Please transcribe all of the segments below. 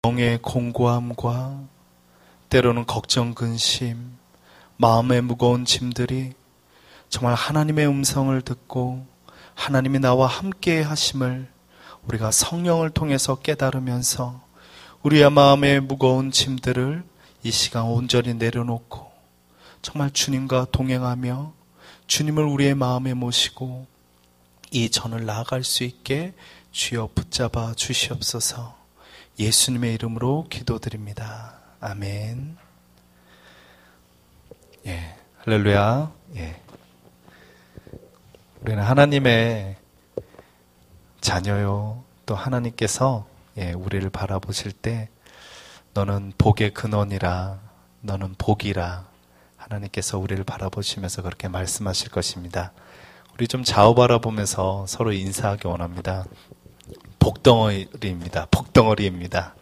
영의 공고함과 때로는 걱정, 근심, 마음의 무거운 짐들이 정말 하나님의 음성을 듣고 하나님이 나와 함께 하심을 우리가 성령을 통해서 깨달으면서 우리의 마음의 무거운 짐들을 이 시간 온전히 내려놓고 정말 주님과 동행하며 주님을 우리의 마음에 모시고 이 전을 나아갈 수 있게 주여 붙잡아 주시옵소서. 예수님의 이름으로 기도드립니다. 아멘. 예, 할렐루야. 예. 우리는 하나님의 자녀요. 또 하나님께서 우리를 바라보실 때 너는 복의 근원이라, 너는 복이라 하나님께서 우리를 바라보시면서 그렇게 말씀하실 것입니다. 우리 좀 좌우 바라보면서 서로 인사하기 원합니다. 복덩어리입니다. 복덩어리입니다.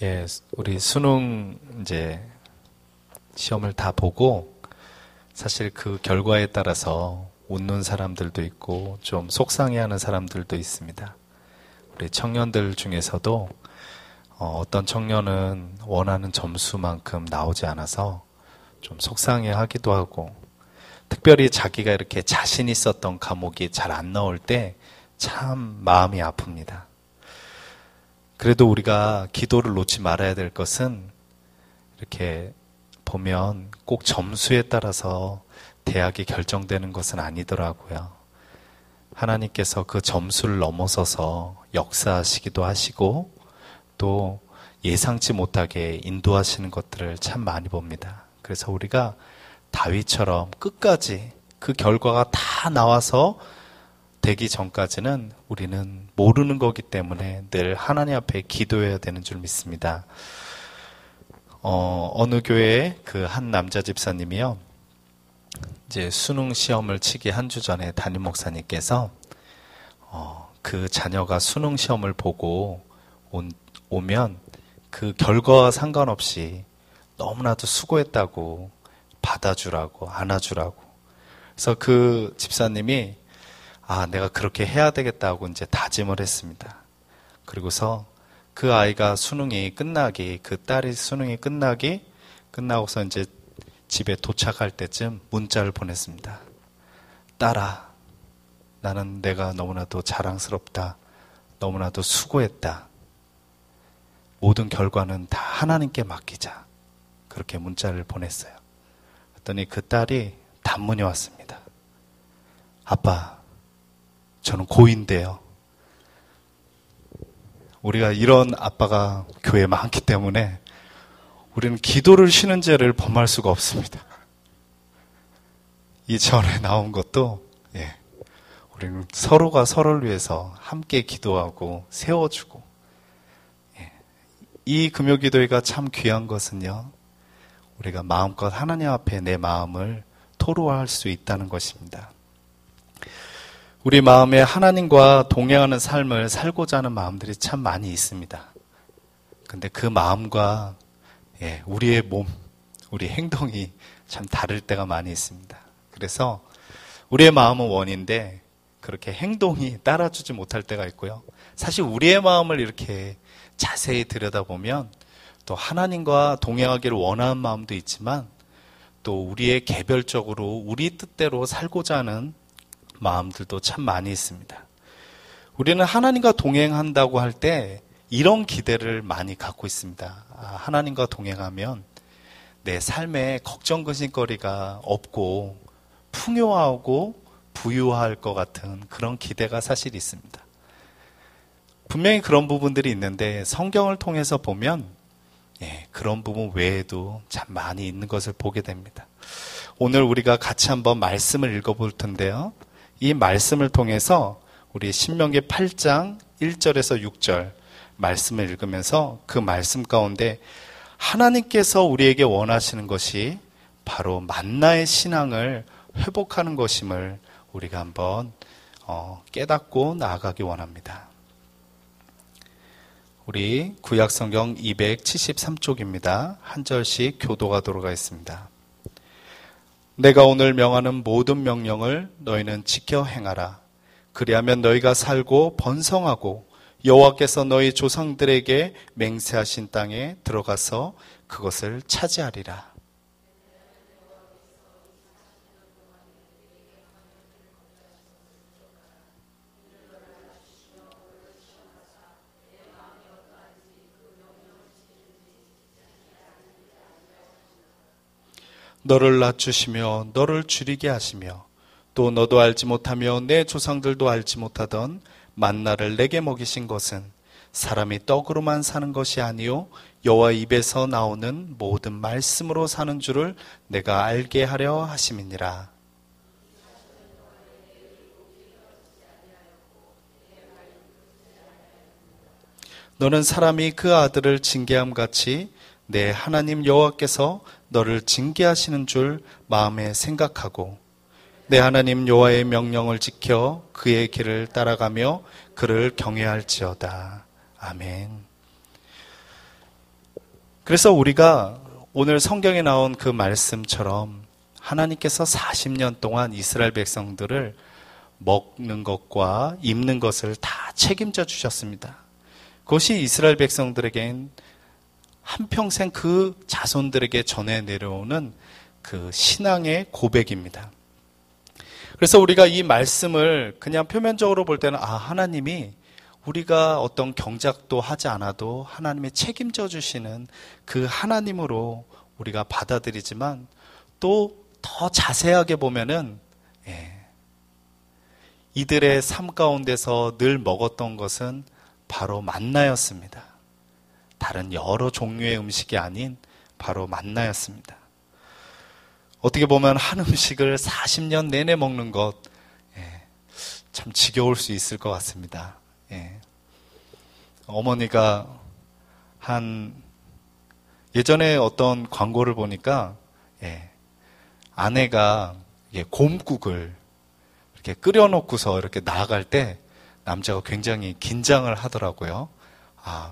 예, 우리 수능 이제 시험을 다 보고 사실 그 결과에 따라서 웃는 사람들도 있고 좀 속상해하는 사람들도 있습니다. 우리 청년들 중에서도 어떤 청년은 원하는 점수만큼 나오지 않아서 좀 속상해하기도 하고, 특별히 자기가 이렇게 자신 있었던 과목이 잘 안 나올 때 참 마음이 아픕니다. 그래도 우리가 기도를 놓지 말아야 될 것은 이렇게 보면 꼭 점수에 따라서 대학이 결정되는 것은 아니더라고요. 하나님께서 그 점수를 넘어서서 역사하시기도 하시고 또 예상치 못하게 인도하시는 것들을 참 많이 봅니다. 그래서 우리가 다윗처럼 끝까지 그 결과가 다 나와서 되기 전까지는 우리는 모르는 거기 때문에 늘 하나님 앞에 기도해야 되는 줄 믿습니다. 어느 교회에 그 한 남자 집사님이요, 이제 수능 시험을 치기 한 주 전에 담임 목사님께서 그 자녀가 수능 시험을 보고 오면 그 결과와 상관없이 너무나도 수고했다고 받아주라고, 안아주라고. 그래서 그 집사님이 내가 그렇게 해야 되겠다고 이제 다짐을 했습니다. 그리고서 그 아이가 수능이 끝나기, 그 딸이 수능이 끝나고서 이제 집에 도착할 때쯤 문자를 보냈습니다. 딸아, 나는 내가 너무나도 자랑스럽다. 너무나도 수고했다. 모든 결과는 다 하나님께 맡기자. 그렇게 문자를 보냈어요. 그랬더니 그 딸이 단문이 왔습니다. 아빠, 저는 고2인데요. 우리가 이런 아빠가 교회에 많기 때문에 우리는 기도를 쉬는 죄를 범할 수가 없습니다. 이 전에 나온 것도 우리는 서로가 서로를 위해서 함께 기도하고 세워주고, 이 금요기도회가 참 귀한 것은요, 우리가 마음껏 하나님 앞에 내 마음을 토로할 수 있다는 것입니다. 우리 마음에 하나님과 동행하는 삶을 살고자 하는 마음들이 참 많이 있습니다. 근데 그 마음과 우리의 몸, 우리 행동이 참 다를 때가 많이 있습니다. 그래서 우리의 마음은 원인데 그렇게 행동이 따라주지 못할 때가 있고요. 사실 우리의 마음을 이렇게 자세히 들여다보면 또 하나님과 동행하기를 원하는 마음도 있지만 또 우리의 개별적으로 우리 뜻대로 살고자 하는 마음들도 참 많이 있습니다. 우리는 하나님과 동행한다고 할 때 이런 기대를 많이 갖고 있습니다. 하나님과 동행하면 내 삶에 걱정 근심거리가 없고 풍요하고 부유할 것 같은 그런 기대가 사실 있습니다. 분명히 그런 부분들이 있는데 성경을 통해서 보면 그런 부분 외에도 참 많이 있는 것을 보게 됩니다. 오늘 우리가 같이 한번 말씀을 읽어볼 텐데요. 이 말씀을 통해서 우리 신명기 8장 1절에서 6절 말씀을 읽으면서 그 말씀 가운데 하나님께서 우리에게 원하시는 것이 바로 만나의 신앙을 회복하는 것임을 우리가 한번 깨닫고 나아가기 원합니다. 우리 구약성경 273쪽입니다. 한 절씩 교도가 들어가 있습니다. 내가 오늘 명하는 모든 명령을 너희는 지켜 행하라. 그리하면 너희가 살고 번성하고 여호와께서 너희 조상들에게 맹세하신 땅에 들어가서 그것을 차지하리라. 너를 낮추시며 너를 줄이게 하시며 또 너도 알지 못하며 내 조상들도 알지 못하던 만나를 내게 먹이신 것은 사람이 떡으로만 사는 것이 아니요 여호와 입에서 나오는 모든 말씀으로 사는 줄을 내가 알게 하려 하심이니라. 너는 사람이 그 아들을 징계함 같이 내 하나님 여호와께서 너를 징계하시는 줄 마음에 생각하고 내 하나님 여호와의 명령을 지켜 그의 길을 따라가며 그를 경외할지어다. 아멘. 그래서 우리가 오늘 성경에 나온 그 말씀처럼 하나님께서 40년 동안 이스라엘 백성들을 먹는 것과 입는 것을 다 책임져 주셨습니다. 그것이 이스라엘 백성들에겐 한평생 그 자손들에게 전해 내려오는 그 신앙의 고백입니다. 그래서 우리가 이 말씀을 그냥 표면적으로 볼 때는 하나님이 우리가 어떤 경작도 하지 않아도 하나님이 책임져 주시는 그 하나님으로 우리가 받아들이지만 또 더 자세하게 보면은 이들의 삶 가운데서 늘 먹었던 것은 바로 만나였습니다. 다른 여러 종류의 음식이 아닌 바로 만나였습니다. 어떻게 보면 한 음식을 40년 내내 먹는 것, 참 지겨울 수 있을 것 같습니다. 어머니가 예전에 어떤 광고를 보니까 아내가 곰국을 이렇게 끓여놓고서 이렇게 나아갈 때 남자가 굉장히 긴장을 하더라고요.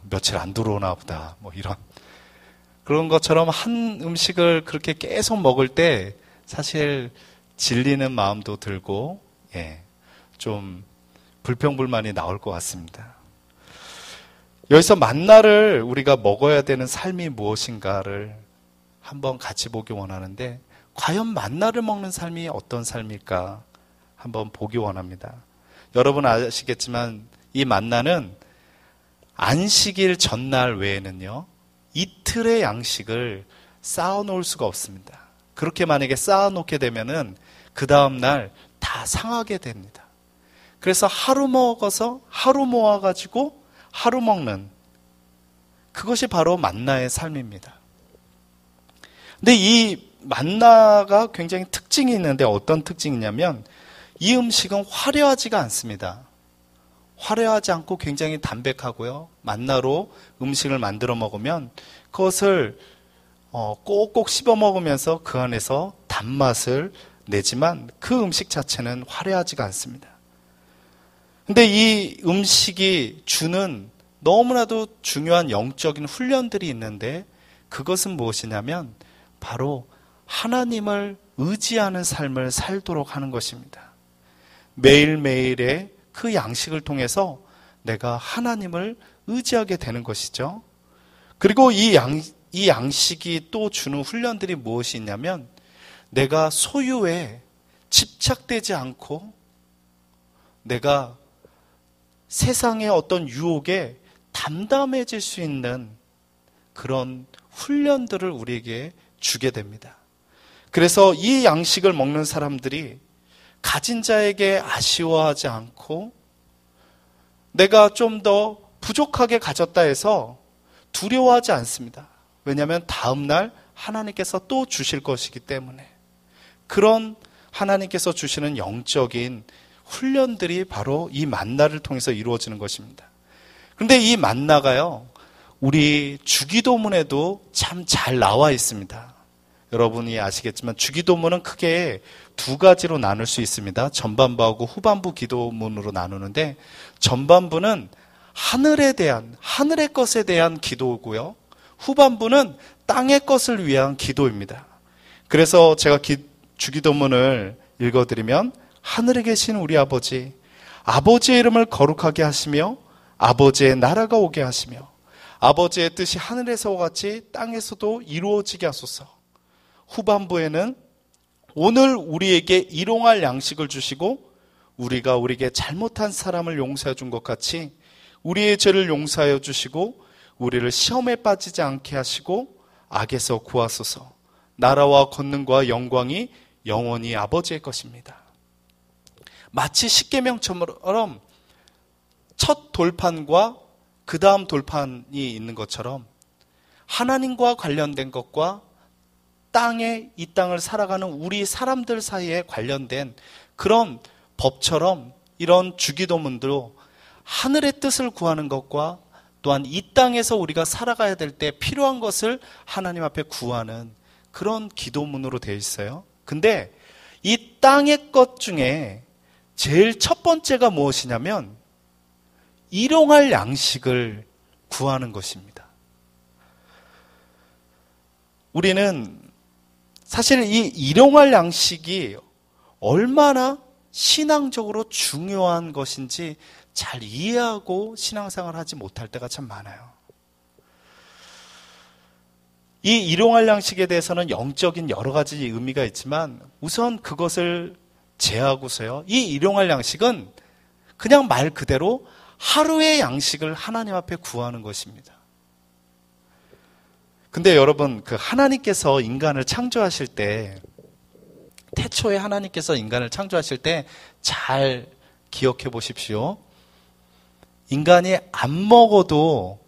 며칠 안 들어오나 보다. 이런. 그런 것처럼 한 음식을 그렇게 계속 먹을 때 사실 질리는 마음도 들고, 좀 불평불만이 나올 것 같습니다. 여기서 만나를 우리가 먹어야 되는 삶이 무엇인가를 한번 같이 보기 원하는데, 과연 만나를 먹는 삶이 어떤 삶일까 한번 보기 원합니다. 여러분 아시겠지만 이 만나는 안식일 전날 외에는요, 이틀의 양식을 쌓아놓을 수가 없습니다. 그렇게 만약에 쌓아놓게 되면은 그 다음날 다 상하게 됩니다. 그래서 하루 먹어서 하루 모아가지고 하루 먹는 그것이 바로 만나의 삶입니다. 근데 이 만나가 굉장히 특징이 있는데 어떤 특징이냐면 이 음식은 화려하지가 않습니다. 화려하지 않고 굉장히 담백하고요. 만나로 음식을 만들어 먹으면 그것을 꼭꼭 씹어 먹으면서 그 안에서 단맛을 내지만 그 음식 자체는 화려하지가 않습니다. 근데 이 음식이 주는 너무나도 중요한 영적인 훈련들이 있는데 그것은 무엇이냐면 바로 하나님을 의지하는 삶을 살도록 하는 것입니다. 매일매일의 그 양식을 통해서 내가 하나님을 의지하게 되는 것이죠. 그리고 이 양식이 또 주는 훈련들이 무엇이 있냐면 내가 소유에 집착되지 않고 내가 세상의 어떤 유혹에 담담해질 수 있는 그런 훈련들을 우리에게 주게 됩니다. 그래서 이 양식을 먹는 사람들이 가진 자에게 아쉬워하지 않고 내가 좀 더 부족하게 가졌다 해서 두려워하지 않습니다. 왜냐하면 다음날 하나님께서 또 주실 것이기 때문에 그런 하나님께서 주시는 영적인 훈련들이 바로 이 만나를 통해서 이루어지는 것입니다. 그런데 이 만나가요, 우리 주기도문에도 참 잘 나와 있습니다. 여러분이 아시겠지만 주기도문은 크게 두 가지로 나눌 수 있습니다. 전반부하고 후반부 기도문으로 나누는데 전반부는 하늘의 것에 대한 기도고요. 후반부는 땅의 것을 위한 기도입니다. 그래서 제가 주기도문을 읽어드리면 하늘에 계신 우리 아버지, 아버지의 이름을 거룩하게 하시며 아버지의 나라가 오게 하시며 아버지의 뜻이 하늘에서와 같이 땅에서도 이루어지게 하소서. 후반부에는 오늘 우리에게 일용할 양식을 주시고 우리가 우리에게 잘못한 사람을 용서해 준 것 같이 우리의 죄를 용서하여 주시고 우리를 시험에 빠지지 않게 하시고 악에서 구하소서. 나라와 권능과 영광이 영원히 아버지의 것입니다. 마치 십계명처럼 첫 돌판과 그 다음 돌판이 있는 것처럼 하나님과 관련된 것과 이 땅을 살아가는 우리 사람들 사이에 관련된 그런 법처럼 이런 주기도문도 하늘의 뜻을 구하는 것과 또한 이 땅에서 우리가 살아가야 될 때 필요한 것을 하나님 앞에 구하는 그런 기도문으로 되어 있어요. 근데 이 땅의 것 중에 제일 첫 번째가 무엇이냐면 일용할 양식을 구하는 것입니다. 우리는 사실 이 일용할 양식이 얼마나 신앙적으로 중요한 것인지 잘 이해하고 신앙생활을 하지 못할 때가 참 많아요. 이 일용할 양식에 대해서는 영적인 여러 가지 의미가 있지만 우선 그것을 제하고서요. 이 일용할 양식은 그냥 말 그대로 하루의 양식을 하나님 앞에 구하는 것입니다. 근데 여러분, 그 하나님께서 인간을 창조하실 때, 태초에 하나님께서 인간을 창조하실 때 잘 기억해 보십시오. 인간이 안 먹어도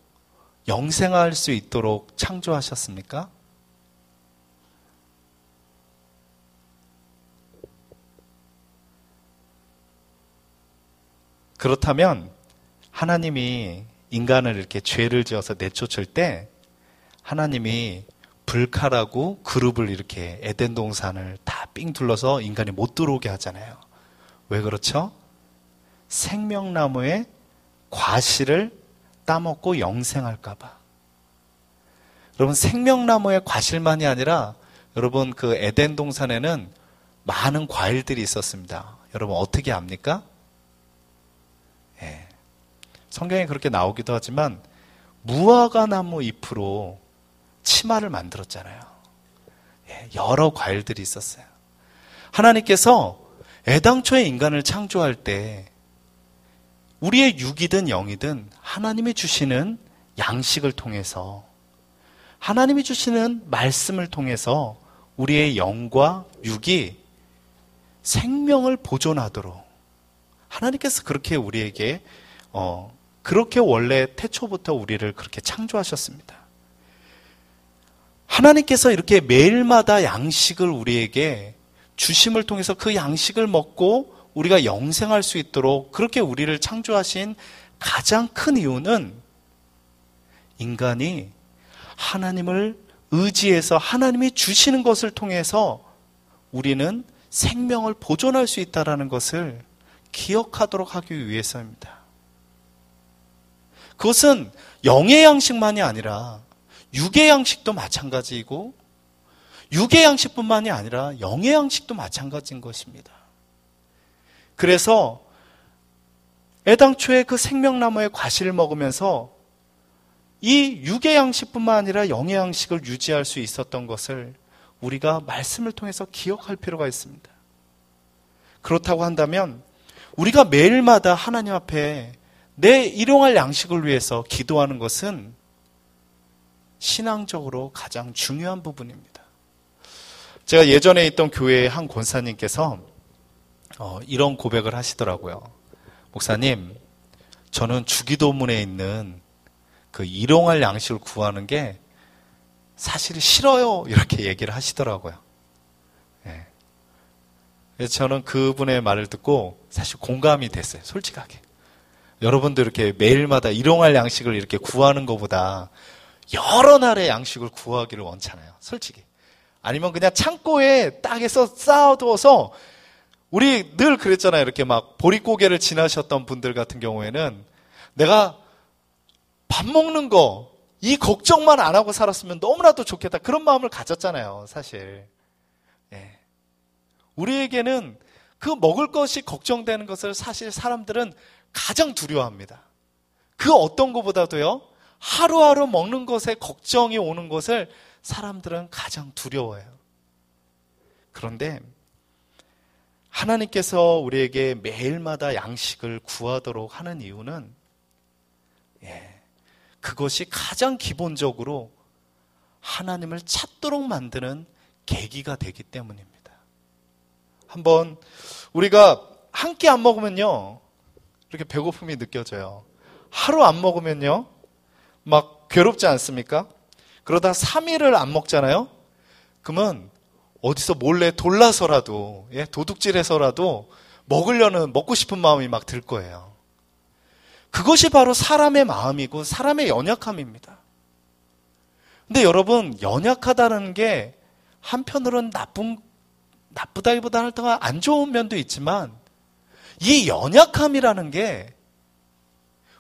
영생할 수 있도록 창조하셨습니까? 그렇다면 하나님이 인간을 이렇게 죄를 지어서 내쫓을 때 하나님이 불칼하고 그룹을 이렇게 에덴 동산을 다 삥 둘러서 인간이 못 들어오게 하잖아요. 왜 그렇죠? 생명나무의 과실을 따먹고 영생할까 봐. 여러분, 생명나무의 과실만이 아니라 여러분 그 에덴 동산에는 많은 과일들이 있었습니다. 여러분 어떻게 압니까? 예. 성경에 그렇게 나오기도 하지만 무화과 나무 잎으로 치마를 만들었잖아요. 예, 여러 과일들이 있었어요. 하나님께서 애당초에 인간을 창조할 때 우리의 육이든 영이든 하나님이 주시는 양식을 통해서 하나님이 주시는 말씀을 통해서 우리의 영과 육이 생명을 보존하도록 하나님께서 그렇게 우리에게 그렇게 원래 태초부터 우리를 그렇게 창조하셨습니다. 하나님께서 이렇게 매일마다 양식을 우리에게 주심을 통해서 그 양식을 먹고 우리가 영생할 수 있도록 그렇게 우리를 창조하신 가장 큰 이유는 인간이 하나님을 의지해서 하나님이 주시는 것을 통해서 우리는 생명을 보존할 수 있다는 것을 기억하도록 하기 위해서입니다. 그것은 영의 양식만이 아니라 육의 양식도 마찬가지이고 육의 양식뿐만이 아니라 영의 양식도 마찬가지인 것입니다. 그래서 애당초에 그 생명나무의 과실을 먹으면서 이 육의 양식뿐만 아니라 영의 양식을 유지할 수 있었던 것을 우리가 말씀을 통해서 기억할 필요가 있습니다. 그렇다고 한다면 우리가 매일마다 하나님 앞에 내 일용할 양식을 위해서 기도하는 것은 신앙적으로 가장 중요한 부분입니다. 제가 예전에 있던 교회의 한 권사님께서 이런 고백을 하시더라고요. 목사님, 저는 주기도문에 있는 그 일용할 양식을 구하는 게 사실 싫어요. 이렇게 얘기를 하시더라고요. 네. 그래서 저는 그분의 말을 듣고 사실 공감이 됐어요. 솔직하게. 여러분도 이렇게 매일마다 일용할 양식을 이렇게 구하는 것보다 여러 날의 양식을 구하기를 원찮아요. 솔직히. 아니면 그냥 창고에 땅에서 쌓아두어서 우리 늘 그랬잖아요. 이렇게 막 보릿고개를 지나셨던 분들 같은 경우에는 내가 밥 먹는 거 이 걱정만 안 하고 살았으면 너무나도 좋겠다. 그런 마음을 가졌잖아요. 사실. 예. 우리에게는 그 먹을 것이 걱정되는 것을 사실 사람들은 가장 두려워합니다. 그 어떤 것보다도요, 하루하루 먹는 것에 걱정이 오는 것을 사람들은 가장 두려워해요. 그런데 하나님께서 우리에게 매일마다 양식을 구하도록 하는 이유는 그것이 가장 기본적으로 하나님을 찾도록 만드는 계기가 되기 때문입니다. 한번 우리가 한 끼 안 먹으면요, 이렇게 배고픔이 느껴져요. 하루 안 먹으면요, 막 괴롭지 않습니까? 그러다 3일을 안 먹잖아요? 그러면 어디서 몰래 돌라서라도, 도둑질해서라도 먹고 싶은 마음이 막 들 거예요. 그것이 바로 사람의 마음이고 사람의 연약함입니다. 근데 여러분, 연약하다는 게 한편으로는 나쁘다기보다는 안 좋은 면도 있지만, 이 연약함이라는 게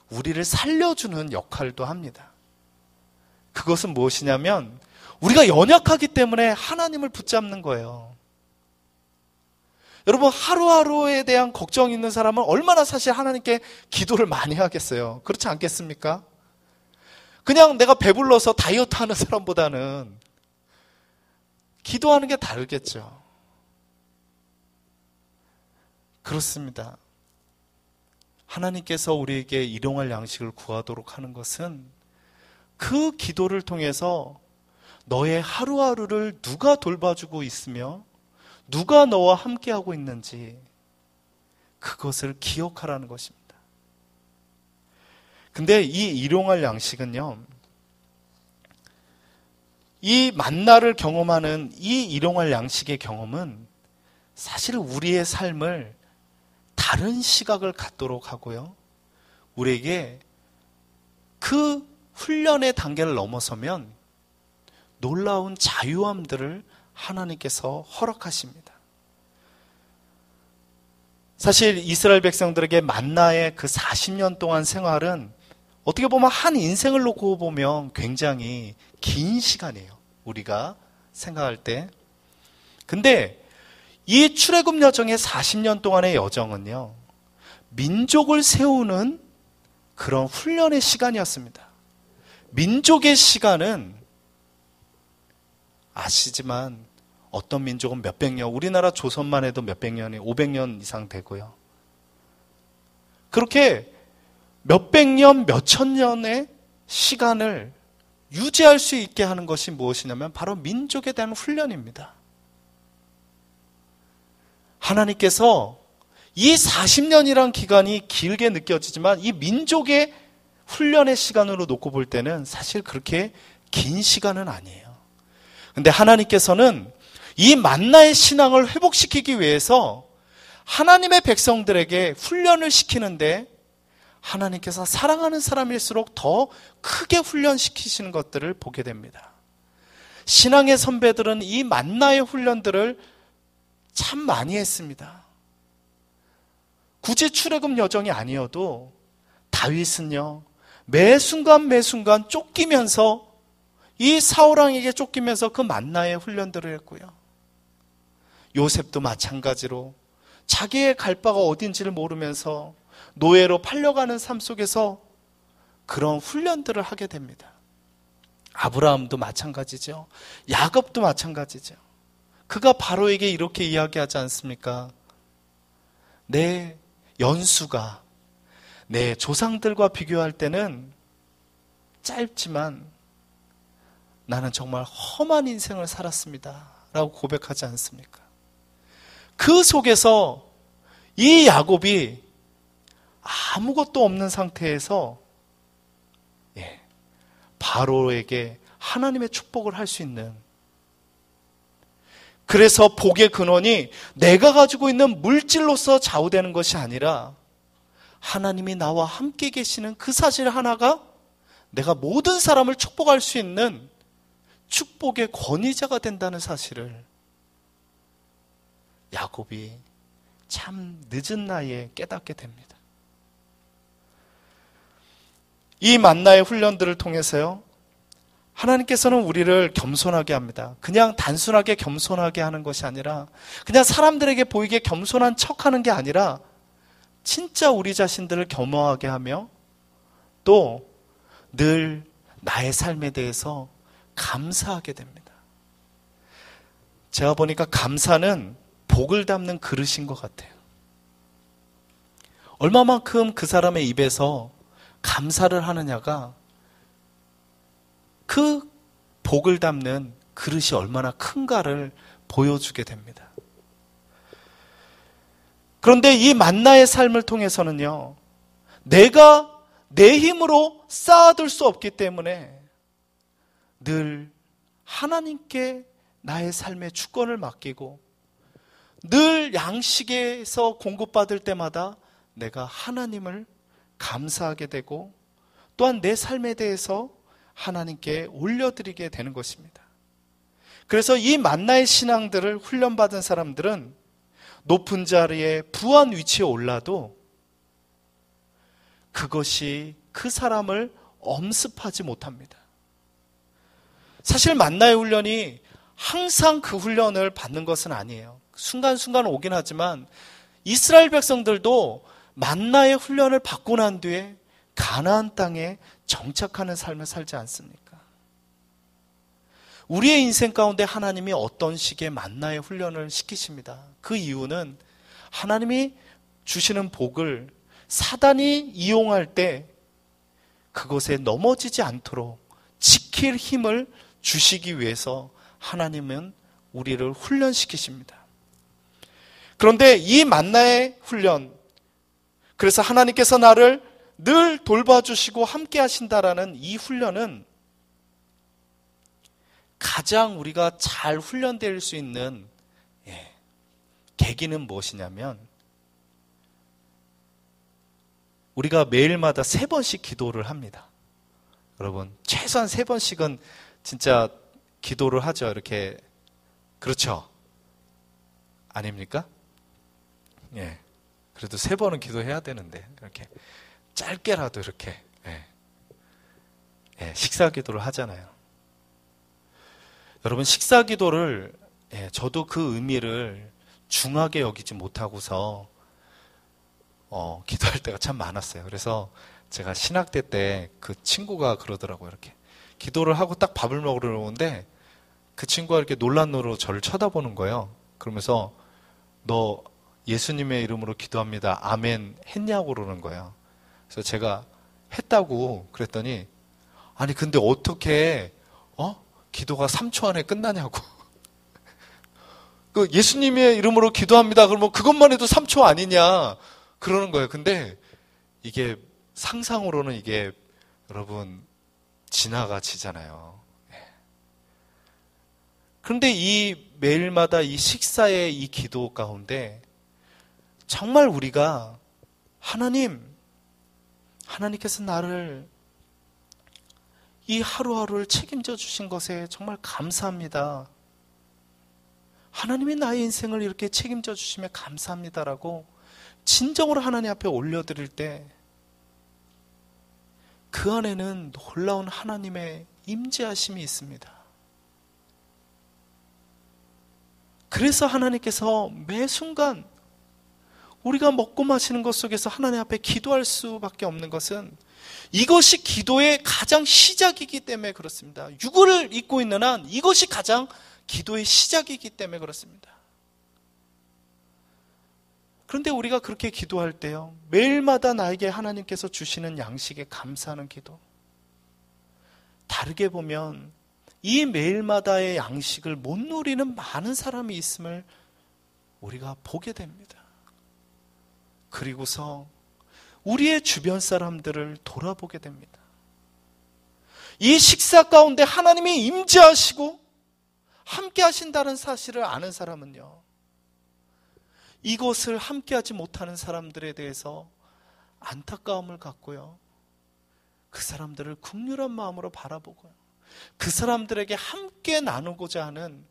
우리를 살려주는 역할도 합니다. 그것은 무엇이냐면, 우리가 연약하기 때문에 하나님을 붙잡는 거예요. 여러분, 하루하루에 대한 걱정이 있는 사람은 얼마나 사실 하나님께 기도를 많이 하겠어요. 그렇지 않겠습니까? 그냥 내가 배불러서 다이어트 하는 사람보다는 기도하는 게 다르겠죠. 그렇습니다. 하나님께서 우리에게 일용할 양식을 구하도록 하는 것은 그 기도를 통해서 너의 하루하루를 누가 돌봐주고 있으며 누가 너와 함께하고 있는지 그것을 기억하라는 것입니다. 근데 이 일용할 양식은요, 이 만나를 경험하는 이 일용할 양식의 경험은 사실 우리의 삶을 다른 시각을 갖도록 하고요, 우리에게 그 훈련의 단계를 넘어서면 놀라운 자유함들을 하나님께서 허락하십니다. 사실 이스라엘 백성들에게 만나의 그 40년 동안 생활은 어떻게 보면 한 인생을 놓고 보면 굉장히 긴 시간이에요, 우리가 생각할 때. 근데 이 출애굽 여정의 40년 동안의 여정은요, 민족을 세우는 그런 훈련의 시간이었습니다. 민족의 시간은 아시지만 어떤 민족은 몇백 년, 우리나라 조선만 해도 몇백 년이 500년 이상 되고요. 그렇게 몇백 년, 몇천 년의 시간을 유지할 수 있게 하는 것이 무엇이냐면 바로 민족에 대한 훈련입니다. 하나님께서 이 40년이란 기간이 길게 느껴지지만 이 민족의 훈련의 시간으로 놓고 볼 때는 사실 그렇게 긴 시간은 아니에요. 근데 하나님께서는 이 만나의 신앙을 회복시키기 위해서 하나님의 백성들에게 훈련을 시키는데, 하나님께서 사랑하는 사람일수록 더 크게 훈련시키시는 것들을 보게 됩니다. 신앙의 선배들은 이 만나의 훈련들을 참 많이 했습니다. 굳이 출애굽 여정이 아니어도 다윗은요, 매 순간 쫓기면서, 이 사울왕에게 쫓기면서 그 만나의 훈련들을 했고요. 요셉도 마찬가지로 자기의 갈 바가 어딘지를 모르면서 노예로 팔려가는 삶 속에서 그런 훈련들을 하게 됩니다. 아브라함도 마찬가지죠. 야곱도 마찬가지죠. 그가 바로에게 이렇게 이야기하지 않습니까? 내 연수가 내 조상들과 비교할 때는 짧지만 나는 정말 험한 인생을 살았습니다 라고 고백하지 않습니까? 그 속에서 이 야곱이 아무것도 없는 상태에서 바로에게 하나님의 축복을 할 수 있는, 그래서 복의 근원이 내가 가지고 있는 물질로서 좌우되는 것이 아니라 하나님이 나와 함께 계시는 그 사실 하나가 내가 모든 사람을 축복할 수 있는 축복의 권위자가 된다는 사실을 야곱이 참 늦은 나이에 깨닫게 됩니다. 이 만나의 훈련들을 통해서요, 하나님께서는 우리를 겸손하게 합니다. 그냥 단순하게 겸손하게 하는 것이 아니라, 그냥 사람들에게 보이게 겸손한 척하는 게 아니라 진짜 우리 자신들을 겸허하게 하며 또 늘 나의 삶에 대해서 감사하게 됩니다. 제가 보니까 감사는 복을 담는 그릇인 것 같아요. 얼마만큼 그 사람의 입에서 감사를 하느냐가 그 복을 담는 그릇이 얼마나 큰가를 보여주게 됩니다. 그런데 이 만나의 삶을 통해서는요, 내가 내 힘으로 쌓아둘 수 없기 때문에 늘 하나님께 나의 삶의 주권을 맡기고 늘 양식에서 공급받을 때마다 내가 하나님을 감사하게 되고 또한 내 삶에 대해서 하나님께 올려드리게 되는 것입니다. 그래서 이 만나의 신앙들을 훈련받은 사람들은 높은 자리에 부한 위치에 올라도 그것이 그 사람을 엄습하지 못합니다. 사실 만나의 훈련이 항상 그 훈련을 받는 것은 아니에요. 순간순간 오긴 하지만 이스라엘 백성들도 만나의 훈련을 받고 난 뒤에 가나안 땅에 정착하는 삶을 살지 않습니까? 우리의 인생 가운데 하나님이 어떤 식의 만나의 훈련을 시키십니다. 그 이유는 하나님이 주시는 복을 사단이 이용할 때 그것에 넘어지지 않도록 지킬 힘을 주시기 위해서 하나님은 우리를 훈련시키십니다. 그런데 이 만나의 훈련, 그래서 하나님께서 나를 늘 돌봐주시고 함께 하신다라는 이 훈련은 가장 우리가 잘 훈련될 수 있는 계기는 무엇이냐면 우리가 매일마다 3번씩 기도를 합니다. 여러분 최소한 3번씩은 진짜 기도를 하죠. 이렇게 그렇죠? 아닙니까? 예. 그래도 3번은 기도해야 되는데 이렇게 짧게라도 이렇게 식사 기도를 하잖아요. 여러분 식사 기도를 저도 그 의미를 중하게 여기지 못하고서 기도할 때가 참 많았어요. 그래서 제가 신학대 때 그 친구가 그러더라고요. 이렇게 기도를 하고 딱 밥을 먹으러 오는데 그 친구가 이렇게 놀란 눈으로 저를 쳐다보는 거예요. 그러면서 너 예수님의 이름으로 기도합니다. 아멘 했냐고 그러는 거예요. 그래서 제가 했다고 그랬더니 아니 근데 어떻게 기도가 3초 안에 끝나냐고. 그 예수님의 이름으로 기도합니다. 그러면 그것만 해도 3초 아니냐 그러는 거예요. 근데 이게 상상으로는 이게 여러분 지나가지잖아요. 그런데 이 매일마다 이 식사의 이 기도 가운데 정말 우리가 하나님께서 나를 이 하루하루를 책임져 주신 것에 정말 감사합니다. 하나님이 나의 인생을 이렇게 책임져 주시며 감사합니다라고 진정으로 하나님 앞에 올려드릴 때 그 안에는 놀라운 하나님의 임재하심이 있습니다. 그래서 하나님께서 매 순간 우리가 먹고 마시는 것 속에서 하나님 앞에 기도할 수밖에 없는 것은 이것이 기도의 가장 시작이기 때문에 그렇습니다. 육을 입고 있는 한 이것이 가장 기도의 시작이기 때문에 그렇습니다. 그런데 우리가 그렇게 기도할 때요, 매일마다 나에게 하나님께서 주시는 양식에 감사하는 기도, 다르게 보면 이 매일마다의 양식을 못 누리는 많은 사람이 있음을 우리가 보게 됩니다. 그리고서 우리의 주변 사람들을 돌아보게 됩니다. 이 식사 가운데 하나님이 임재하시고 함께 하신다는 사실을 아는 사람은요, 이것을 함께 하지 못하는 사람들에 대해서 안타까움을 갖고요, 그 사람들을 긍휼한 마음으로 바라보고요, 그 사람들에게 함께 나누고자 하는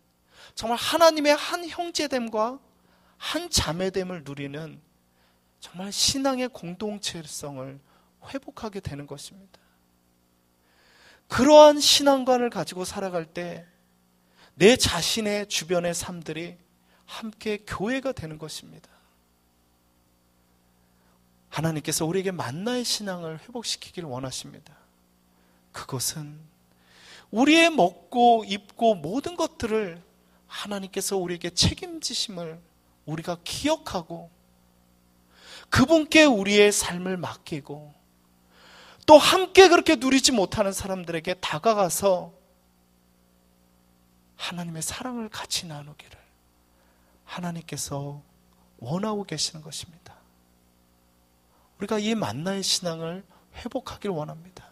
정말 하나님의 한 형제됨과 한 자매됨을 누리는 정말 신앙의 공동체성을 회복하게 되는 것입니다. 그러한 신앙관을 가지고 살아갈 때 내 자신의 주변의 삶들이 함께 교회가 되는 것입니다. 하나님께서 우리에게 만나의 신앙을 회복시키길 원하십니다. 그것은 우리의 먹고 입고 모든 것들을 하나님께서 우리에게 책임지심을 우리가 기억하고 그분께 우리의 삶을 맡기고 또 함께 그렇게 누리지 못하는 사람들에게 다가가서 하나님의 사랑을 같이 나누기를 하나님께서 원하고 계시는 것입니다. 우리가 이 만나의 신앙을 회복하길 원합니다.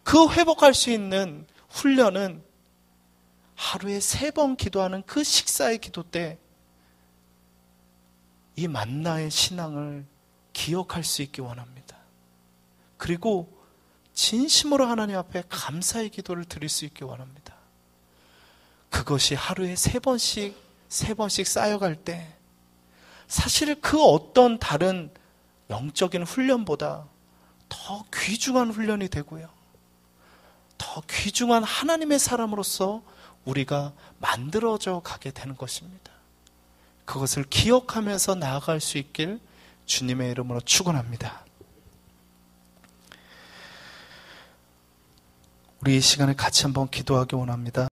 그 회복할 수 있는 훈련은 하루에 3번 기도하는 그 식사의 기도 때 이 만나의 신앙을 기억할 수 있기 원합니다. 그리고 진심으로 하나님 앞에 감사의 기도를 드릴 수 있기 원합니다. 그것이 하루에 3번씩 쌓여갈 때 사실 그 어떤 다른 영적인 훈련보다 더 귀중한 훈련이 되고요. 더 귀중한 하나님의 사람으로서 우리가 만들어져 가게 되는 것입니다. 그것을 기억하면서 나아갈 수 있길 주님의 이름으로 축원합니다. 우리 이 시간에 같이 한번 기도하기 원합니다.